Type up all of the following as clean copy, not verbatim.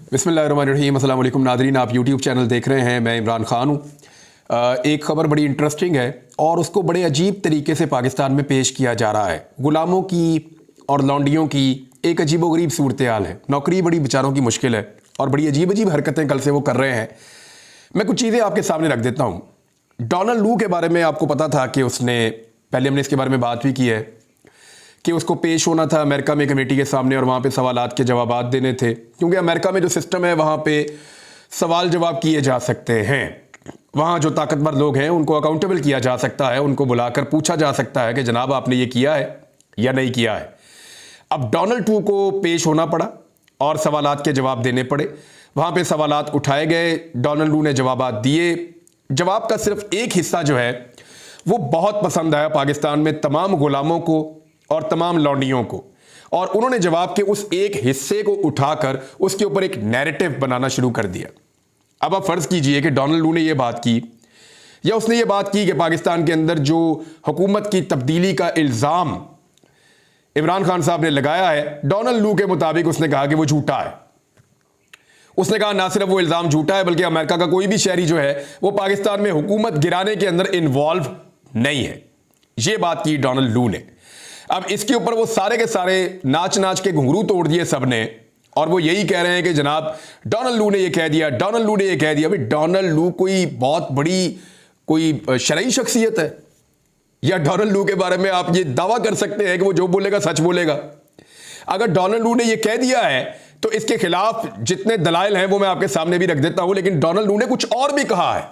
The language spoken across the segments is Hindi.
बिस्मिल्लाहिर्रहमानिर्रहीम। अस्सलाम वालेकुम नादरीन, आप यूट्यूब चैनल देख रहे हैं। मैं इमरान खान हूँ। एक ख़बर बड़ी इंटरेस्टिंग है और उसको बड़े अजीब तरीके से पाकिस्तान में पेश किया जा रहा है। ग़ुलामों की और लौंडियों की एक अजीबोगरीब सूरत हाल है। नौकरी बड़ी बेचारों की मुश्किल है और बड़ी अजीब अजीब हरकतें कल से वो कर रहे हैं। मैं कुछ चीज़ें आपके सामने रख देता हूँ। डोनाल्ड लू के बारे में आपको पता था कि उसने, पहले हमने इसके बारे में बात भी की है कि उसको पेश होना था अमेरिका में कमेटी के सामने और वहाँ पे सवालात के जवाबात देने थे, क्योंकि अमेरिका में जो सिस्टम है वहाँ पे सवाल जवाब किए जा सकते हैं। वहाँ जो ताकतवर लोग हैं उनको अकाउंटेबल किया जा सकता है, उनको बुलाकर पूछा जा सकता है कि जनाब आपने ये किया है या नहीं किया है। अब डोनाल्ड टू को पेश होना पड़ा और सवालात के जवाब देने पड़े। वहाँ पे सवालात उठाए गए, डोनाल्ड टू ने जवाबात दिए। जवाब का सिर्फ एक हिस्सा जो है वो बहुत पसंद आया पाकिस्तान में तमाम गुलामों को और तमाम लौंडियों को, और उन्होंने जवाब के उस एक हिस्से को उठाकर उसके ऊपर एक नैरेटिव बनाना शुरू कर दिया। अब आप फर्ज कीजिए कि डोनाल्ड लू ने यह बात की या उसने ये बात की कि पाकिस्तान के अंदर जो हुकूमत की तब्दीली का इल्ज़ाम इमरान खान साहब ने लगाया है, डोनाल्ड लू के मुताबिक उसने कहा कि वो झूठा है। उसने कहा ना सिर्फ वो इल्ज़ाम झूठा है बल्कि अमेरिका का कोई भी शहरी जो है वो पाकिस्तान में हुकूमत गिराने के अंदर इन्वॉल्व नहीं है। ये बात की डोनाल्ड लू ने। अब इसके ऊपर वो सारे के सारे नाच नाच के घुंघरू तोड़ दिए सबने, और वो यही कह रहे हैं कि जनाब डोनाल्ड लू ने ये कह दिया, डोनाल्ड लू ने ये कह दिया। भाई डोनाल्ड लू कोई बहुत बड़ी कोई शरई शख्सियत है या डोनाल्ड लू के बारे में आप ये दावा कर सकते हैं कि वो जो बोलेगा सच बोलेगा? अगर डोनाल्ड लू ने ये कह दिया है तो इसके खिलाफ जितने दलाइल हैं वो मैं आपके सामने भी रख देता हूं, लेकिन डोनाल्ड लू ने कुछ और भी कहा है।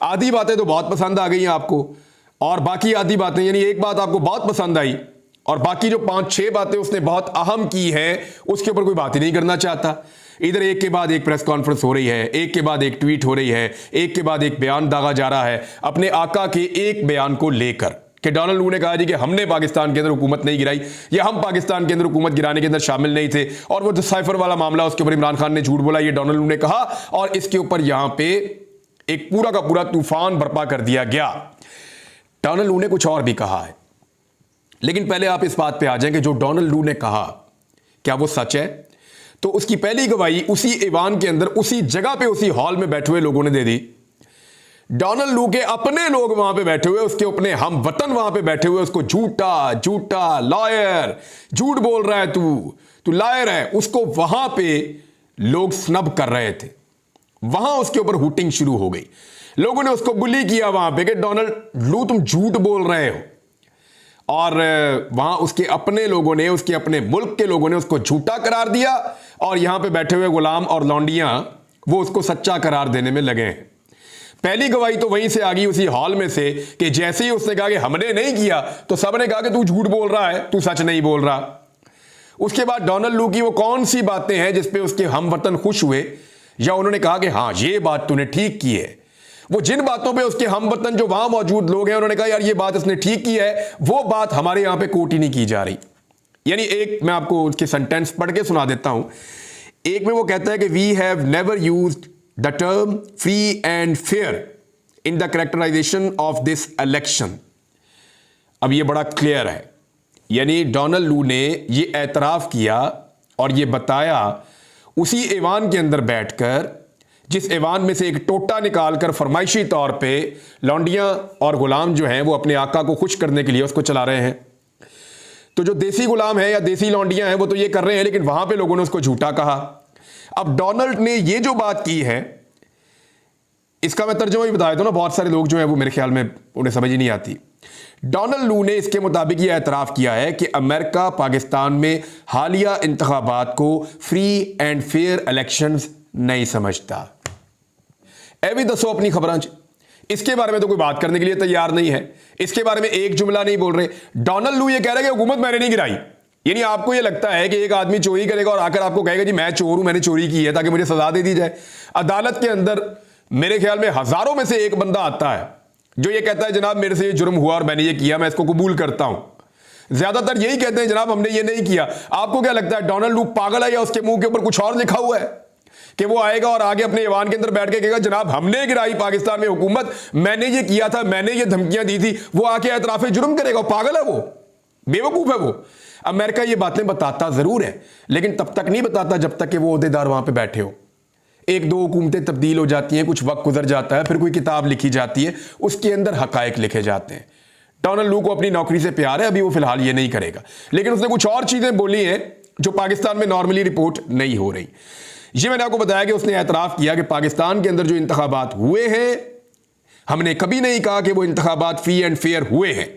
आधी बातें तो बहुत पसंद आ गई हैं आपको, और बाकी आधी बातें, यानी एक बात आपको बहुत पसंद आई और बाकी जो 5-6 बातें उसने बहुत अहम की हैं उसके ऊपर कोई बात ही नहीं करना चाहता। इधर एक के बाद एक प्रेस कॉन्फ्रेंस हो रही है, एक के बाद एक ट्वीट हो रही है, एक के बाद एक बयान दागा जा रहा है अपने आका के एक बयान को लेकर कि डोनाल्ड लू ने कहा जी कि हमने पाकिस्तान के अंदर हुकूमत नहीं गिराई या हम पाकिस्तान के अंदर हुकूमत गिराने के अंदर शामिल नहीं थे, और वो जो साइफर वाला मामला उसके ऊपर इमरान खान ने झूठ बोला, ये डोनाल्ड लू ने कहा, और इसके ऊपर यहां पे एक पूरा का पूरा तूफान बर्पा कर दिया गया। डोनाल्ड लू ने कुछ और भी कहा है, लेकिन पहले आप इस बात पे आ जाएं कि जो डोनाल्ड लू ने कहा क्या वो सच है? तो उसकी पहली गवाही उसी ईवान के अंदर, उसी जगह पे, उसी हॉल में बैठे हुए लोगों ने दे दी। डोनाल्ड लू के अपने लोग वहां पे बैठे हुए, उसके अपने हम वतन वहां पे बैठे हुए उसको झूठा झूठा लॉयर, झूठ बोल रहा है तू लॉयर है, उसको वहां पे लोग स्नब कर रहे थे। वहां उसके ऊपर हुटिंग शुरू हो गई। लोगों ने उसको बुली किया वहां पे कि डोनाल्ड लू तुम झूठ बोल रहे हो, और वहां उसके अपने लोगों ने, उसके अपने मुल्क के लोगों ने उसको झूठा करार दिया, और यहां पे बैठे हुए गुलाम और लौंडियां वो उसको सच्चा करार देने में लगे हैं। पहली गवाही तो वहीं से आ गई उसी हॉल में से कि जैसे ही उसने कहा कि हमने नहीं किया तो सबने कहा कि तू झूठ बोल रहा है, तू सच नहीं बोल रहा। उसके बाद डोनाल्ड लू की वो कौन सी बातें हैं जिसपे उसके हम वतन खुश हुए या उन्होंने कहा कि हाँ ये बात तूने ठीक की है? वो जिन बातों पे उसके हम वतन जो वहां मौजूद लोग हैं उन्होंने कहा यार ये बात इसने ठीक की है, वो बात हमारे यहां पे कोट ही नहीं की जा रही। यानी एक मैं आपको उसके सेंटेंस पढ़ के सुना देता हूं। एक में वो कहता है कि we have never used the term free and fair in the characterisation of this election. अब ये बड़ा क्लियर है, यानी डोनाल्ड लू ने ये एतराफ किया और ये बताया उसी ऐवान के अंदर बैठकर, जिस ऐवान में से एक टोटा निकालकर फरमाइशी तौर पे लौंडियां और गुलाम जो हैं वो अपने आका को खुश करने के लिए उसको चला रहे हैं। तो जो देसी गुलाम है या देसी लौंडियां हैं वो तो ये कर रहे हैं, लेकिन वहां पे लोगों ने उसको झूठा कहा। अब डोनाल्ड ने ये जो बात की है इसका मैं तर्जुमा भी बता देता हूं ना, बहुत सारे लोग जो हैं वो मेरे ख्याल में उन्हें समझ ही नहीं आती। डोनाल्ड लू ने इसके मुताबिक यह एतराफ किया है कि अमेरिका पाकिस्तान में हालिया इंतखाबात को फ्री एंड फेयर इलेक्शंस नहीं समझता। ए भी दसो अपनी खबरां च, इसके बारे में तो कोई बात करने के लिए तैयार नहीं है, इसके बारे में एक जुमला नहीं बोल रहे। डोनाल्ड लू ये कह रहे हैं कि हुकूमत मैंने नहीं गिराई। यानी आपको ये लगता है कि एक आदमी चोरी करेगा और आकर आपको कहेगा जी मैं चोर हूं, मैंने चोरी की है ताकि मुझे सजा दे दी जाए। अदालत के अंदर मेरे ख्याल में हजारों में से एक बंदा आता है जो ये कहता है जनाब मेरे से ये जुर्म हुआ और मैंने ये किया, मैं इसको कबूल करता हूं। ज्यादातर यही कहते हैं जनाब हमने ये नहीं किया। आपको क्या लगता है डोनाल्ड लू पागल है या उसके मुंह के ऊपर कुछ और लिखा हुआ है कि वो आएगा और आगे अपने ईवान के अंदर बैठ के कहेगा जनाब हमने गिराई पाकिस्तान में हुकूमत, मैंने ये किया था, मैंने ये धमकियां दी थी, वो आके एतराफे जुर्म करेगा? पागल है वो? बेवकूफ है वो। अमेरिका ये बातें बताता जरूर है, लेकिन तब तक नहीं बताता जब तक कि वो ओहदेदार वहां पे बैठे हो। एक दो हुकूमतें तब्दील हो जाती हैं, कुछ वक्त गुजर जाता है, फिर कोई किताब लिखी जाती है, उसके अंदर हकायक लिखे जाते हैं। डोनाल्ड लू को अपनी नौकरी से प्यार है, अभी वो फिलहाल ये नहीं करेगा, लेकिन उसने कुछ और चीजें बोली हैं जो पाकिस्तान में नॉर्मली रिपोर्ट नहीं हो रही। ये मैंने आपको बताया कि उसने एतराफ किया कि पाकिस्तान के अंदर जो इंतखाबात हुए हैं, हमने कभी नहीं कहा कि वो इंतखाबात फ्री एंड फेयर हुए हैं।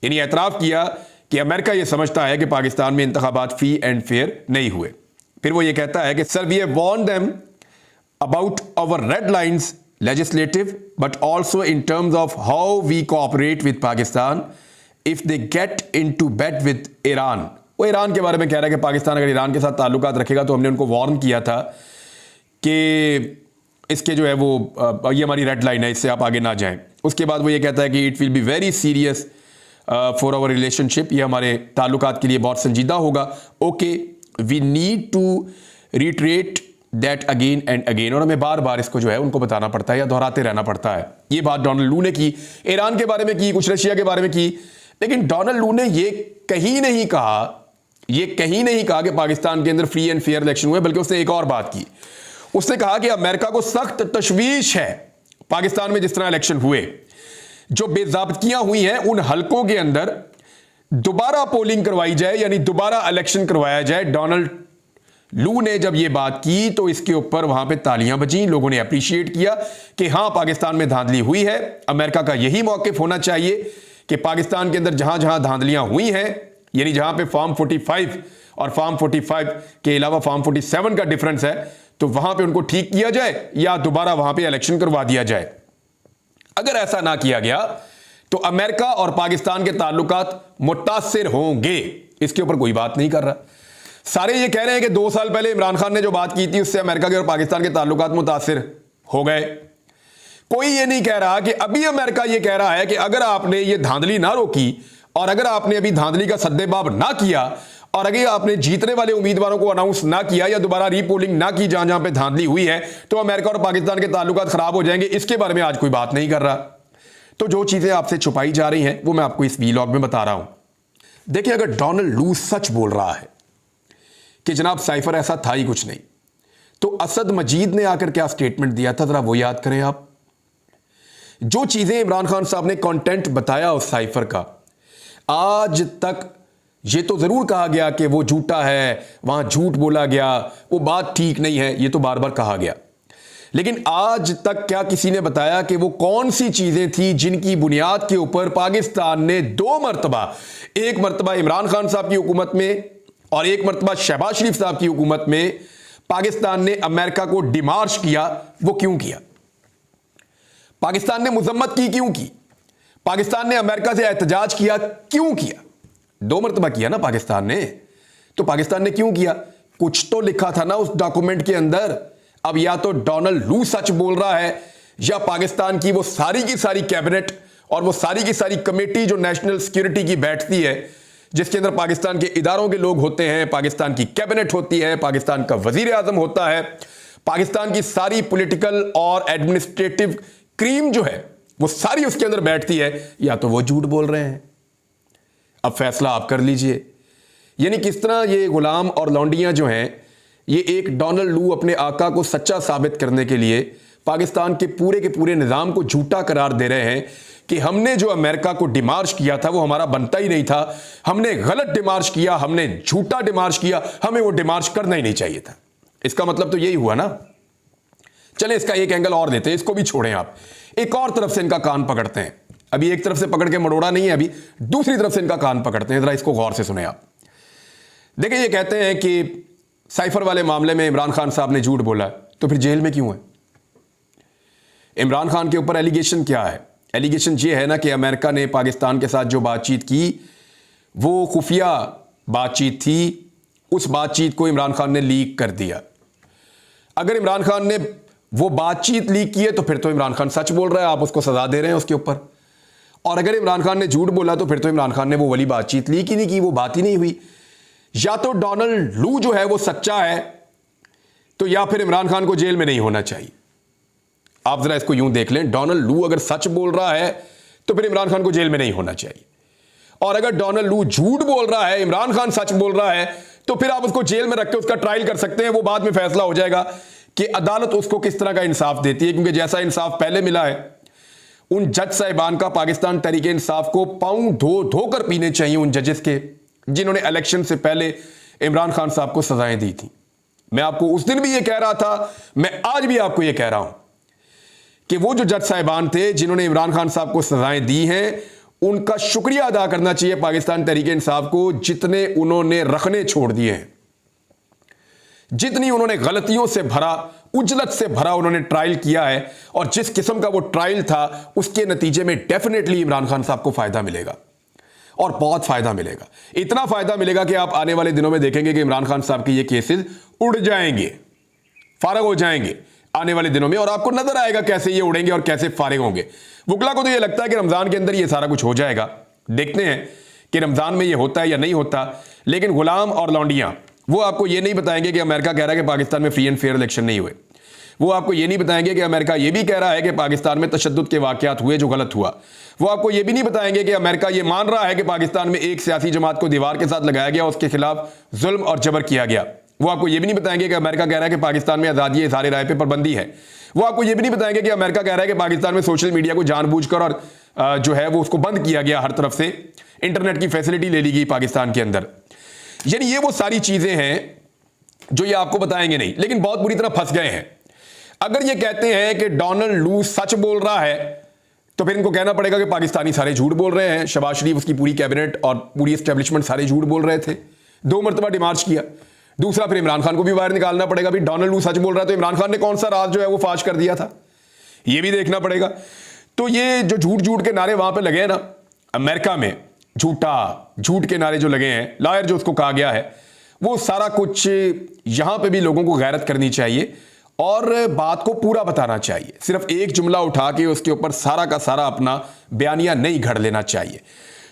यानी एतराफ किया कि अमेरिका ये समझता है कि पाकिस्तान में इंतखाबात फ्री एंड फेयर नहीं हुए। फिर वो ये कहता है कि sir, we have warned them about our red lines legislative but also in terms of how we cooperate with Pakistan if they get into bed with Iran। वो ईरान के बारे में कह रहा है कि पाकिस्तान अगर ईरान के साथ ताल्लुकात रखेगा तो हमने उनको वार्न किया था कि इसके जो है वो ये हमारी रेड लाइन है, इससे आप आगे ना जाएं। उसके बाद वो ये कहता है कि it will be very serious for our relationship, ये हमारे ताल्लुकात के लिए बहुत संजीदा होगा। Okay, we need to reiterate that again and again, और हमें बार बार इसको जो है उनको बताना पड़ता है या दोहराते रहना पड़ता है। ये बात डोनाल्ड लू ने की, ईरान के बारे में की, कुछ रशिया के बारे में की, लेकिन डोनाल्ड लू ने ये कहीं नहीं कहा कि पाकिस्तान के अंदर फ्री एंड फेयर इलेक्शन हुए, बल्कि उसने एक और बात की। उसने कहा कि अमेरिका को सख्त तशवीश है पाकिस्तान में जिस तरह इलेक्शन हुए, जो बेज़ाब्तियां हुई हैं उन हलकों के अंदर दोबारा पोलिंग करवाई जाए, यानी दोबारा इलेक्शन करवाया जाए। डोनाल्ड लू ने जब यह बात की तो इसके ऊपर वहां पे तालियां बजी, लोगों ने अप्रिशिएट किया कि हां, पाकिस्तान में धांधली हुई है। अमेरिका का यही मौकिफ होना चाहिए कि पाकिस्तान के अंदर जहां जहां धांधलियां हुई हैं, यानी जहां पे फॉर्म 45 और फॉर्म 45 के अलावा फॉर्म 47 का डिफरेंस है, तो वहां पे उनको ठीक किया जाए या दोबारा वहां पे इलेक्शन करवा दिया जाए। अगर ऐसा ना किया गया तो अमेरिका और पाकिस्तान के ताल्लुकात मुतासिर होंगे। इसके ऊपर कोई बात नहीं कर रहा। सारे ये कह रहे हैं कि 2 साल पहले इमरान खान ने जो बात की थी उससे अमेरिका के और पाकिस्तान के ताल्लुकात मुतासिर हो गए। कोई ये नहीं कह रहा कि अभी अमेरिका ये कह रहा है कि अगर आपने ये धांधली ना रोकी और अगर आपने अभी धांधली का सद्देबाब ना किया और अगर आपने जीतने वाले उम्मीदवारों को अनाउंस ना किया या दोबारा रीपोलिंग ना की जहां जहां पे धांधली हुई है, तो अमेरिका और पाकिस्तान के ताल्लुकात खराब हो जाएंगे। इसके बारे में आज कोई बात नहीं कर रहा। तो जो चीजें आपसे छुपाई जा रही हैं वो मैं आपको इस वीलॉग में बता रहा हूं। देखिए, अगर डोनाल्ड लू सच बोल रहा है कि जनाब साइफर ऐसा था ही कुछ नहीं, तो असद मजीद ने आकर क्या स्टेटमेंट दिया था, जरा वो याद करें आप। जो चीजें इमरान खान साहब ने कंटेंट बताया उस साइफर का, आज तक ये तो जरूर कहा गया कि वो झूठा है, वहां झूठ बोला गया, वो बात ठीक नहीं है, ये तो बार बार कहा गया, लेकिन आज तक क्या किसी ने बताया कि वो कौन सी चीजें थी जिनकी बुनियाद के ऊपर पाकिस्तान ने 2 मरतबा, एक मरतबा इमरान खान साहब की हुकूमत में और एक मरतबा शहबाज शरीफ साहब की हुकूमत में, पाकिस्तान ने अमेरिका को डिमार्श किया। वो क्यों किया? पाकिस्तान ने मुजम्मत की क्यों की? पाकिस्तान ने अमेरिका से एहतजाज किया क्यों किया? 2 मरतबा किया ना पाकिस्तान ने। तो पाकिस्तान ने क्यों किया? कुछ तो लिखा था ना उस डॉक्यूमेंट के अंदर। अब या तो डोनाल्ड लू सच बोल रहा है या पाकिस्तान की वो सारी की सारी कैबिनेट और वो सारी की सारी कमेटी जो नेशनल सिक्योरिटी की बैठती है, जिसके अंदर पाकिस्तान के इदारों के लोग होते हैं, पाकिस्तान की कैबिनेट होती है, पाकिस्तान का वजीर आजम होता है, पाकिस्तान की सारी पॉलिटिकल और एडमिनिस्ट्रेटिव क्रीम जो है वो सारी उसके अंदर बैठती है, या तो वो झूठ बोल रहे हैं। अब फैसला आप कर लीजिए। यानी किस तरह ये गुलाम और लौंडियां जो हैं, ये एक डोनाल्ड लू अपने आका को सच्चा साबित करने के लिए पाकिस्तान के पूरे निज़ाम को झूठा करार दे रहे हैं कि हमने जो अमेरिका को डिमार्श किया था वो हमारा बनता ही नहीं था, हमने गलत डिमार्श किया, हमने झूठा डिमार्श किया, हमें वो डिमार्श करना ही नहीं चाहिए था। इसका मतलब तो यही हुआ ना। चले इसका एक एंगल और देते हैं, इसको भी छोड़ें आप, एक और तरफ से इनका कान पकड़ते हैं। अभी एक तरफ से पकड़ के मरोड़ा नहीं है, अभी दूसरी तरफ से इनका कान पकड़ते हैं। जरा इसको गौर से सुने आप। देखिए, ये कहते हैं कि साइफर वाले मामले में इमरान खान साहब ने झूठ बोला, तो फिर जेल में क्यों है? इमरान खान के ऊपर एलिगेशन क्या है? एलिगेशन ये है ना कि अमेरिका ने पाकिस्तान के साथ जो बातचीत की वो खुफिया बातचीत थी, उस बातचीत को इमरान खान ने लीक कर दिया। अगर इमरान खान ने वो बातचीत लीक की है तो फिर तो इमरान खान सच बोल रहा है, आप उसको सजा दे रहे हैं उसके ऊपर। और अगर इमरान खान ने झूठ बोला तो फिर तो इमरान खान ने वो वाली बातचीत लीक ही नहीं की, वो बात ही नहीं हुई। या तो डोनाल्ड लू जो है वो सच्चा है, तो या फिर इमरान खान को जेल में नहीं होना चाहिए। आप जरा इसको यूं देख लें, डोनाल्ड लू अगर सच बोल रहा है तो फिर इमरान खान को जेल में नहीं होना चाहिए, और अगर डोनाल्ड लू झूठ बोल रहा है, इमरान खान सच बोल रहा है, तो फिर आप उसको जेल में रख के उसका ट्रायल कर सकते हैं। वो बाद में फैसला हो जाएगा कि अदालत उसको किस तरह का इंसाफ देती है, क्योंकि जैसा इंसाफ पहले मिला है, उन जज साहिबान का पाकिस्तान तहरीके इंसाफ को पांव धो धोकर पीने चाहिए, उन जजेस के जिन्होंने इलेक्शन से पहले इमरान खान साहब को सजाएं दी थी। मैं आपको उस दिन भी ये कह रहा था, मैं आज भी आपको ये कह रहा हूं कि वो जो जज साहिबान थे जिन्होंने इमरान खान साहब को सजाएं दी हैं, उनका शुक्रिया अदा करना चाहिए पाकिस्तान तहरीके इंसाफ को, जितने उन्होंने रखने छोड़ दिए हैं, जितनी उन्होंने गलतियों से भरा, उजलत से भरा उन्होंने ट्रायल किया है। और जिस किस्म का वो ट्रायल था, उसके नतीजे में डेफिनेटली इमरान खान साहब को फायदा मिलेगा, और बहुत फायदा मिलेगा। इतना फायदा मिलेगा कि आप आने वाले दिनों में देखेंगे कि इमरान खान साहब के ये केसेस उड़ जाएंगे, फारग हो जाएंगे आने वाले दिनों में, और आपको नजर आएगा कैसे ये उड़ेंगे और कैसे फारिग होंगे। वकला को तो ये लगता है कि रमजान के अंदर ये सारा कुछ हो जाएगा। देखते हैं कि रमजान में ये होता है या नहीं होता। लेकिन गुलाम और लौंडियां वो आपको ये नहीं बताएंगे कि अमेरिका कह रहा है कि पाकिस्तान में फ्री एंड फेयर इलेक्शन नहीं हुए। वो आपको ये नहीं बताएंगे कि अमेरिका ये भी कह रहा है कि पाकिस्तान में तशद्दुद के वाकयात हुए जो गलत हुआ। वो आपको ये भी नहीं बताएंगे कि अमेरिका ये मान रहा है कि पाकिस्तान में एक सियासी जमात को दीवार के साथ लगाया गया, उसके खिलाफ जुल्म और जबर किया गया। वो आपको ये भी नहीं बताएंगे कि अमेरिका कह रहा है कि पाकिस्तान में आज़ादी इज़हार राय पर पाबंदी है। वो आपको ये भी नहीं बताएंगे कि अमेरिका कह रहा है कि पाकिस्तान में सोशल मीडिया को जानबूझकर और जो है वो उसको बंद किया गया, हर तरफ से इंटरनेट की फैसिलिटी ले ली गई पाकिस्तान के अंदर। यानी ये वो सारी चीजें हैं जो ये आपको बताएंगे नहीं, लेकिन बहुत बुरी तरह फंस गए हैं। अगर ये कहते हैं कि डोनाल्ड लू सच बोल रहा है, तो फिर इनको कहना पड़ेगा कि पाकिस्तानी सारे झूठ बोल रहे हैं। शहबाज शरीफ, उसकी पूरी कैबिनेट और पूरी एस्टेब्लिशमेंट सारे झूठ बोल रहे थे। 2 मरतबा डिमार्च किया। दूसरा, फिर इमरान खान को भी बाहर निकालना पड़ेगा। भी डोनाल्ड लू सच बोल रहा है तो इमरान खान ने कौन सा राज जो है वो फाश कर दिया था, ये भी देखना पड़ेगा। तो ये जो झूठ झूठ के नारे वहां पे लगे हैं ना अमेरिका में, झूठ के नारे जो लगे हैं, लायर जो उसको कहा गया है, वो सारा कुछ यहां पे भी लोगों को गैरत करनी चाहिए और बात को पूरा बताना चाहिए। सिर्फ एक जुमला उठा के उसके ऊपर सारा का सारा अपना बयानिया नहीं घड़ लेना चाहिए।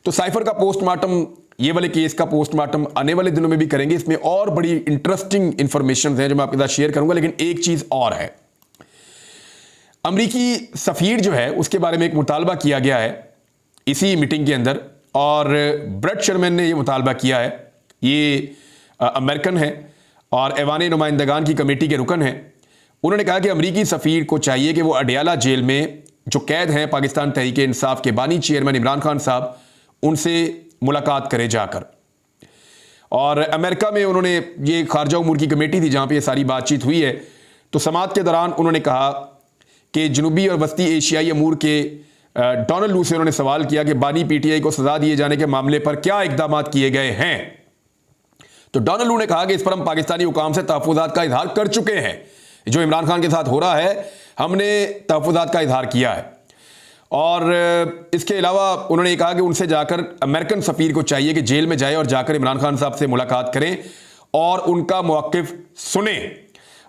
तो साइफर का पोस्टमार्टम, ये वाले केस का पोस्टमार्टम आने वाले दिनों में भी करेंगे। इसमें और बड़ी इंटरेस्टिंग इंफॉर्मेशन है जो मैं आपके साथ शेयर करूंगा। लेकिन एक चीज और है, अमरीकी सफीर जो है उसके बारे में एक मुतालबा किया गया है इसी मीटिंग के अंदर, और ब्रेट शर्मन ने यह मुतालबा किया है। ये अमेरिकन है और ऐवान नुमाइंदगान की कमेटी के रुकन हैं। उन्होंने कहा कि अमरीकी सफीर को चाहिए कि वो अडयाला जेल में जो कैद हैं पाकिस्तान तहरीके इंसाफ के बानी चेयरमैन इमरान खान साहब, उनसे मुलाकात करे जाकर। और अमेरिका में उन्होंने, ये खारजा उमूर की कमेटी थी जहां पे ये सारी बातचीत हुई है, तो समाअत के दौरान उन्होंने कहा कि जनूबी और वस्ती एशियाई अमूर के डोनाल्ड लू से उन्होंने सवाल किया कि बानी पीटीआई को सजा दिए जाने के मामले पर क्या इकदाम किए गए हैं। तो डोनाल्ड लू ने कहा कि इस पर हम पाकिस्तानी हुकाम से तहफ़्फ़ुज़ात का इजहार कर चुके हैं। जो इमरान खान के साथ हो रहा है, हमने तहफ़्फ़ुज़ात का इजहार किया है। और इसके अलावा उन्होंने ये कहा कि उनसे जाकर अमेरिकन सफ़ीर को चाहिए कि जेल में जाए और जाकर इमरान खान साहब से मुलाकात करें और उनका मौक़िफ़ सुने,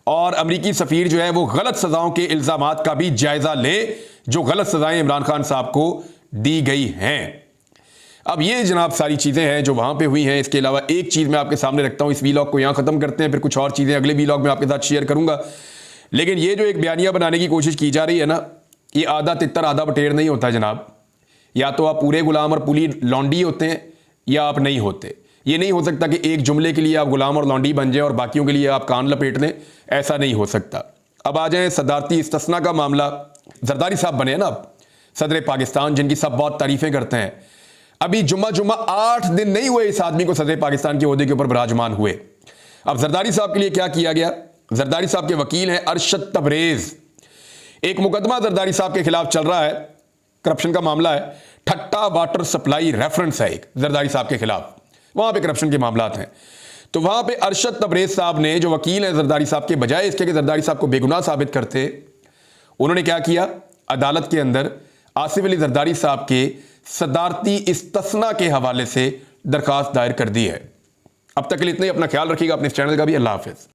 और अमरीकी सफ़ीर जो है वो गलत सज़ाओं के इल्ज़ामात का भी जायज़ा ले जो गलत सज़ाएं इमरान खान साहब को दी गई हैं। अब ये जनाब सारी चीज़ें हैं जो वहाँ पे हुई हैं। इसके अलावा एक चीज़ मैं आपके सामने रखता हूँ, इस वीलॉग को यहाँ ख़त्म करते हैं, फिर कुछ और चीज़ें अगले वीलॉग में आपके साथ शेयर करूँगा। लेकिन ये जो एक बयानिया बनाने की कोशिश की जा रही है ना, ये आधा तितर आधा बटेर नहीं होता जनाब। या तो आप पूरे गुलाम और पूरी लौंडी होते हैं या आप नहीं होते। ये नहीं हो सकता कि एक जुमले के लिए आप गुलाम और लौंडी बन जाएं और बाकियों के लिए आप कान लपेट लें, ऐसा नहीं हो सकता। अब आ जाएं सदारती इस्तिस्ना का मामला। जरदारी साहब बने ना अब सदर पाकिस्तान, जिनकी सब बहुत तारीफें करते हैं। अभी जुम्मा 8 दिन नहीं हुए इस आदमी को सदर पाकिस्तान के ओहदे के ऊपर विराजमान हुए। अब जरदारी साहब के लिए क्या किया गया? जरदारी साहब के वकील हैं अरशद तबरेज। एक मुकदमा जरदारी साहब के खिलाफ चल रहा है, करप्शन का मामला है। ठट्टा वाटर सप्लाई रेफरेंस है एक जरदारी साहब के खिलाफ, वहां पे करप्शन के मामलात हैं। तो वहां पे अरशद तबरेज साहब ने, जो वकील हैं जरदारी साहब के, बजाय इसके कि जरदारी साहब को बेगुनाह साबित करते, उन्होंने क्या किया? अदालत के अंदर आसिफ अली जरदारी साहब के सदारती इस्तिस्ना के हवाले से दरखास्त दायर कर दी है। अब तक के लिए इतना ही। अपना ख्याल रखिएगा, अपने इस चैनल का भी। अल्लाह हाफिज।